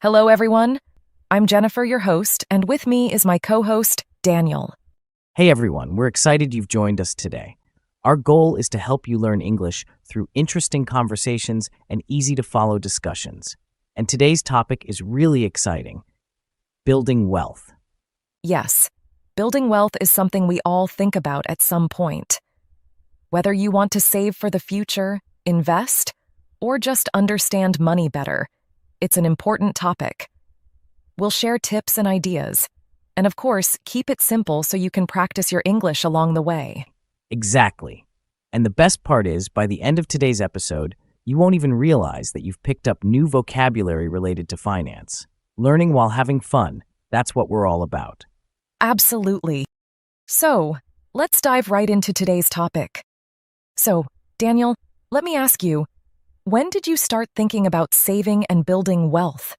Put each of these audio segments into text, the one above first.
Hello, everyone. I'm Jennifer, your host, and with me is my co-host, Daniel. Hey everyone, we're excited you've joined us today. Our goal is to help you learn English through interesting conversations and easy-to-follow discussions. And today's topic is really exciting: building wealth. Yes, building wealth is something we all think about at some point. Whether you want to save for the future, invest, or just understand money better, it's an important topic. We'll share tips and ideas, and of course, keep it simple so you can practice your English along the way. Exactly. And the best part is, by the end of today's episode, you won't even realize that you've picked up new vocabulary related to finance. Learning while having fun, that's what we're all about. Absolutely. So, let's dive right into today's topic. So, Daniel, let me ask you, when did you start thinking about saving and building wealth?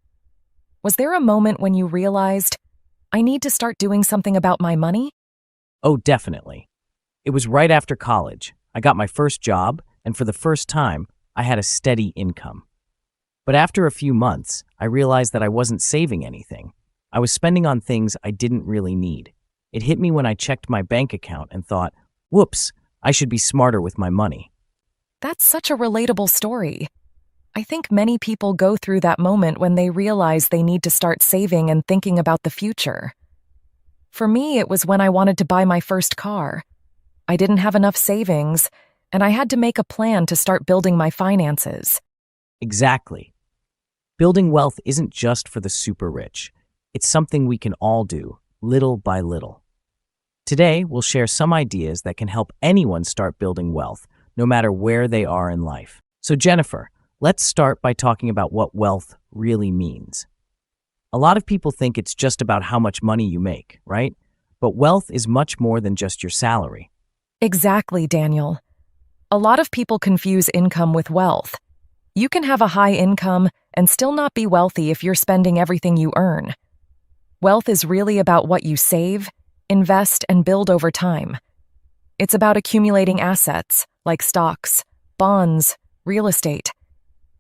Was there a moment when you realized, I need to start doing something about my money? Oh, definitely. It was right after college. I got my first job, and for the first time, I had a steady income. But after a few months, I realized that I wasn't saving anything. I was spending on things I didn't really need. It hit me when I checked my bank account and thought, whoops, I should be smarter with my money. That's such a relatable story. I think many people go through that moment when they realize they need to start saving and thinking about the future. For me, it was when I wanted to buy my first car. I didn't have enough savings, and I had to make a plan to start building my finances. Exactly. Building wealth isn't just for the super rich. It's something we can all do, little by little. Today, we'll share some ideas that can help anyone start building wealth, no matter where they are in life. So, Jennifer, let's start by talking about what wealth really means. A lot of people think it's just about how much money you make, right? But wealth is much more than just your salary. Exactly, Daniel. A lot of people confuse income with wealth. You can have a high income and still not be wealthy if you're spending everything you earn. Wealth is really about what you save, invest, and build over time. It's about accumulating assets like stocks, bonds, real estate,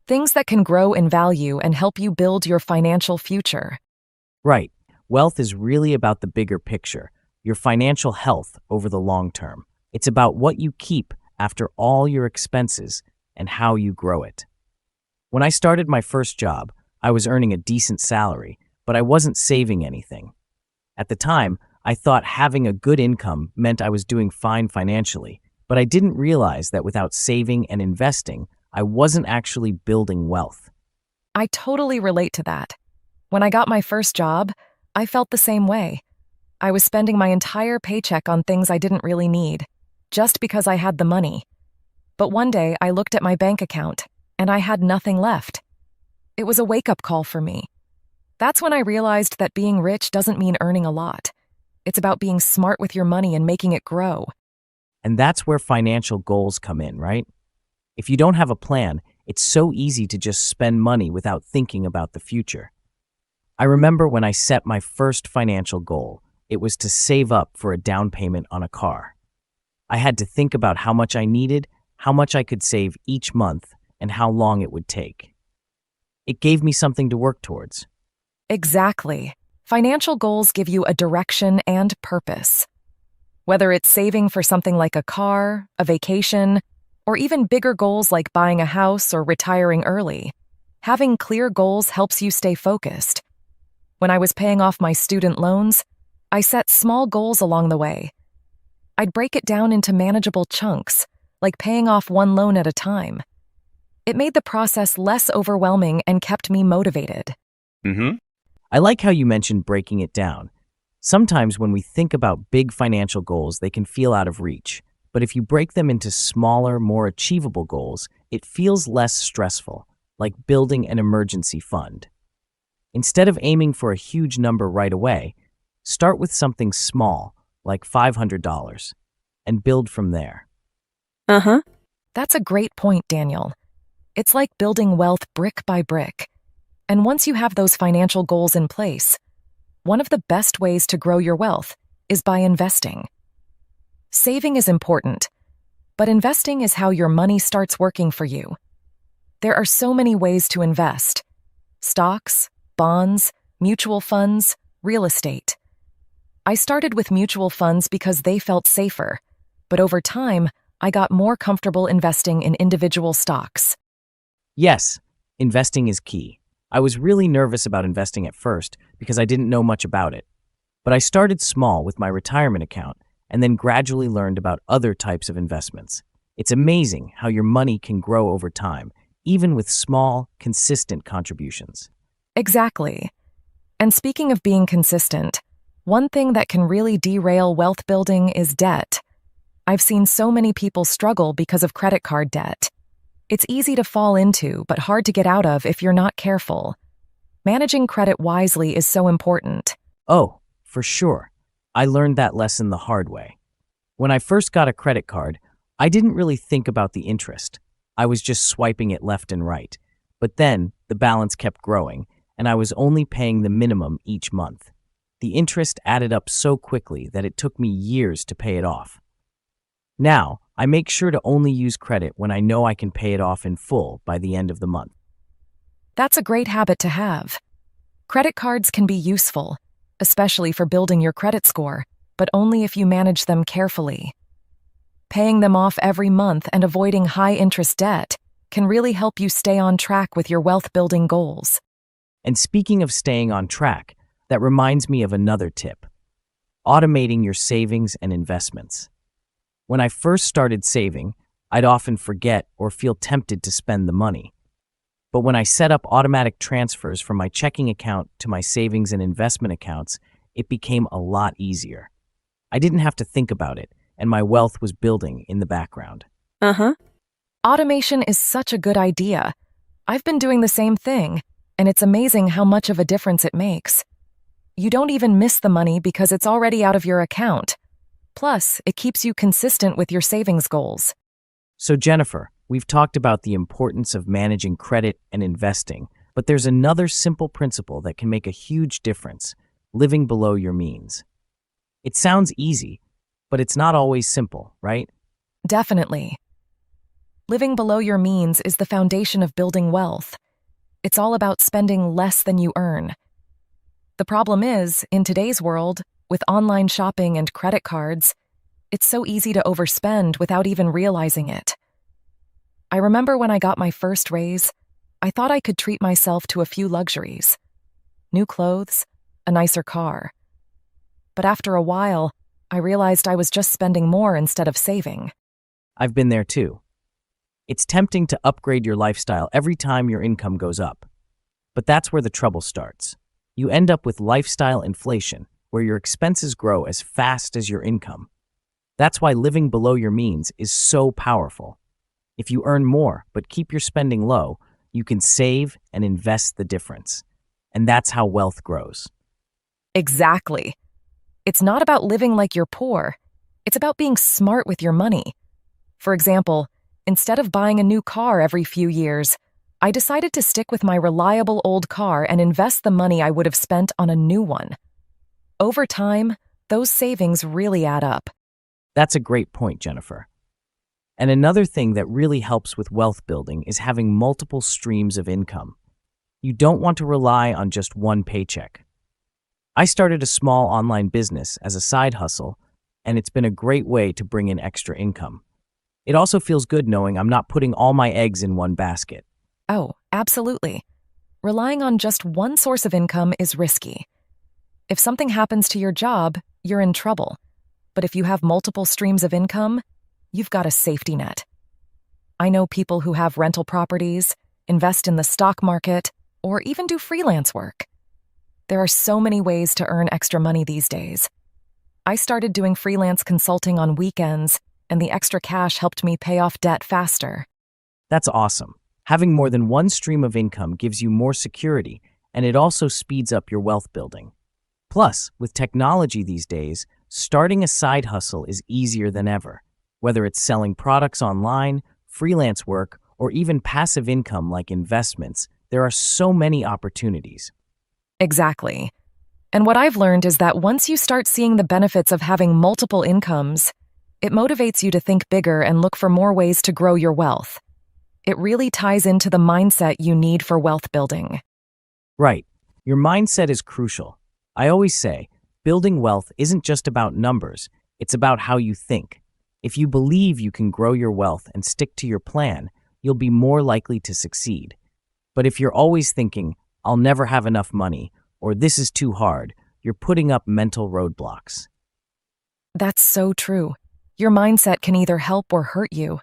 things that can grow in value and help you build your financial future. Right. Wealth is really about the bigger picture, your financial health over the long term. It's about what you keep after all your expenses and how you grow it. When I started my first job, I was earning a decent salary, but I wasn't saving anything. At the time, I thought having a good income meant I was doing fine financially, but I didn't realize that without saving and investing, I wasn't actually building wealth. I totally relate to that. When I got my first job, I felt the same way. I was spending my entire paycheck on things I didn't really need, just because I had the money. But one day, I looked at my bank account, and I had nothing left. It was a wake-up call for me. That's when I realized that being rich doesn't mean earning a lot. It's about being smart with your money and making it grow. And that's where financial goals come in, right? If you don't have a plan, it's so easy to just spend money without thinking about the future. I remember when I set my first financial goal, it was to save up for a down payment on a car. I had to think about how much I needed, how much I could save each month, and how long it would take. It gave me something to work towards. Exactly. Financial goals give you a direction and purpose. Whether it's saving for something like a car, a vacation, or even bigger goals like buying a house or retiring early, having clear goals helps you stay focused. When I was paying off my student loans, I set small goals along the way. I'd break it down into manageable chunks, like paying off one loan at a time. It made the process less overwhelming and kept me motivated. I like how you mentioned breaking it down. Sometimes when we think about big financial goals, they can feel out of reach. But if you break them into smaller, more achievable goals, it feels less stressful, like building an emergency fund. Instead of aiming for a huge number right away, start with something small, like $500, and build from there. That's a great point, Daniel. It's like building wealth brick by brick. And once you have those financial goals in place, one of the best ways to grow your wealth is by investing. Saving is important, but investing is how your money starts working for you. There are so many ways to invest: stocks, bonds, mutual funds, real estate. I started with mutual funds because they felt safer, but over time, I got more comfortable investing in individual stocks. Yes, investing is key. I was really nervous about investing at first because I didn't know much about it. But I started small with my retirement account and then gradually learned about other types of investments. It's amazing how your money can grow over time, even with small, consistent contributions. Exactly. And speaking of being consistent, one thing that can really derail wealth building is debt. I've seen so many people struggle because of credit card debt. It's easy to fall into, but hard to get out of if you're not careful. Managing credit wisely is so important. Oh, for sure. I learned that lesson the hard way. When I first got a credit card, I didn't really think about the interest. I was just swiping it left and right. But then the balance kept growing, and I was only paying the minimum each month. The interest added up so quickly that it took me years to pay it off. Now, I make sure to only use credit when I know I can pay it off in full by the end of the month. That's a great habit to have. Credit cards can be useful, especially for building your credit score, but only if you manage them carefully. Paying them off every month and avoiding high-interest debt can really help you stay on track with your wealth-building goals. And speaking of staying on track, that reminds me of another tip: automating your savings and investments. When I first started saving, I'd often forget or feel tempted to spend the money. But when I set up automatic transfers from my checking account to my savings and investment accounts, it became a lot easier. I didn't have to think about it, and my wealth was building in the background. Automation is such a good idea. I've been doing the same thing, and it's amazing how much of a difference it makes. You don't even miss the money because it's already out of your account. Plus, it keeps you consistent with your savings goals. So Jennifer, we've talked about the importance of managing credit and investing, but there's another simple principle that can make a huge difference: living below your means. It sounds easy, but it's not always simple, right? Definitely. Living below your means is the foundation of building wealth. It's all about spending less than you earn. The problem is, in today's world, with online shopping and credit cards, it's so easy to overspend without even realizing it. I remember when I got my first raise, I thought I could treat myself to a few luxuries: new clothes, a nicer car. But after a while, I realized I was just spending more instead of saving. I've been there too. It's tempting to upgrade your lifestyle every time your income goes up. But that's where the trouble starts. You end up with lifestyle inflation, where your expenses grow as fast as your income. That's why living below your means is so powerful. If you earn more but keep your spending low, you can save and invest the difference. And that's how wealth grows. Exactly. It's not about living like you're poor. It's about being smart with your money. For example, instead of buying a new car every few years, I decided to stick with my reliable old car and invest the money I would have spent on a new one. Over time, those savings really add up. That's a great point, Jennifer. And another thing that really helps with wealth building is having multiple streams of income. You don't want to rely on just one paycheck. I started a small online business as a side hustle, and it's been a great way to bring in extra income. It also feels good knowing I'm not putting all my eggs in one basket. Oh, absolutely. Relying on just one source of income is risky. If something happens to your job, you're in trouble. But if you have multiple streams of income, you've got a safety net. I know people who have rental properties, invest in the stock market, or even do freelance work. There are so many ways to earn extra money these days. I started doing freelance consulting on weekends, and the extra cash helped me pay off debt faster. That's awesome. Having more than one stream of income gives you more security, and it also speeds up your wealth building. Plus, with technology these days, starting a side hustle is easier than ever. Whether it's selling products online, freelance work, or even passive income like investments, there are so many opportunities. Exactly. And what I've learned is that once you start seeing the benefits of having multiple incomes, it motivates you to think bigger and look for more ways to grow your wealth. It really ties into the mindset you need for wealth building. Right. Your mindset is crucial. I always say, building wealth isn't just about numbers, it's about how you think. If you believe you can grow your wealth and stick to your plan, you'll be more likely to succeed. But if you're always thinking, I'll never have enough money, or this is too hard, you're putting up mental roadblocks. That's so true. Your mindset can either help or hurt you.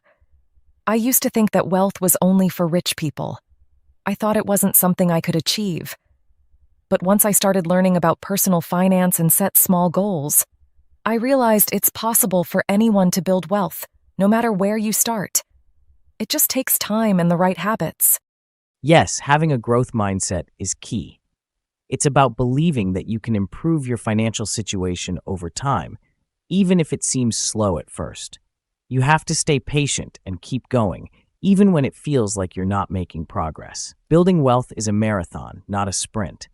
I used to think that wealth was only for rich people. I thought it wasn't something I could achieve. But once I started learning about personal finance and set small goals, I realized it's possible for anyone to build wealth, no matter where you start. It just takes time and the right habits. Yes, having a growth mindset is key. It's about believing that you can improve your financial situation over time, even if it seems slow at first. You have to stay patient and keep going, even when it feels like you're not making progress. Building wealth is a marathon, not a sprint.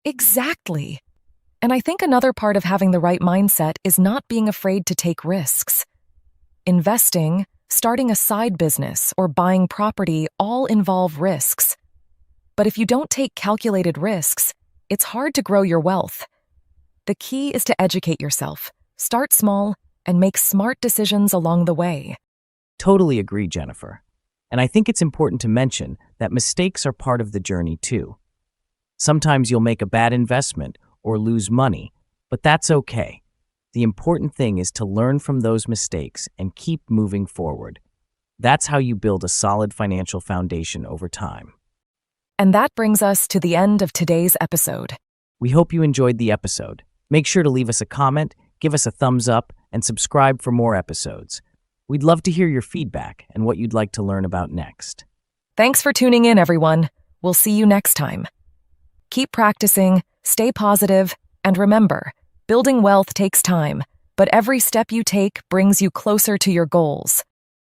Exactly. And I think another part of having the right mindset is not being afraid to take risks. Investing, starting a side business, or buying property all involve risks. But if you don't take calculated risks, it's hard to grow your wealth. The key is to educate yourself, start small, and make smart decisions along the way. Totally agree, Jennifer. And I think it's important to mention that mistakes are part of the journey too. Sometimes you'll make a bad investment or lose money, but that's okay. The important thing is to learn from those mistakes and keep moving forward. That's how you build a solid financial foundation over time. And that brings us to the end of today's episode. We hope you enjoyed the episode. Make sure to leave us a comment, give us a thumbs up, and subscribe for more episodes. We'd love to hear your feedback and what you'd like to learn about next. Thanks for tuning in, everyone. We'll see you next time. Keep practicing, stay positive, and remember, building wealth takes time, but every step you take brings you closer to your goals.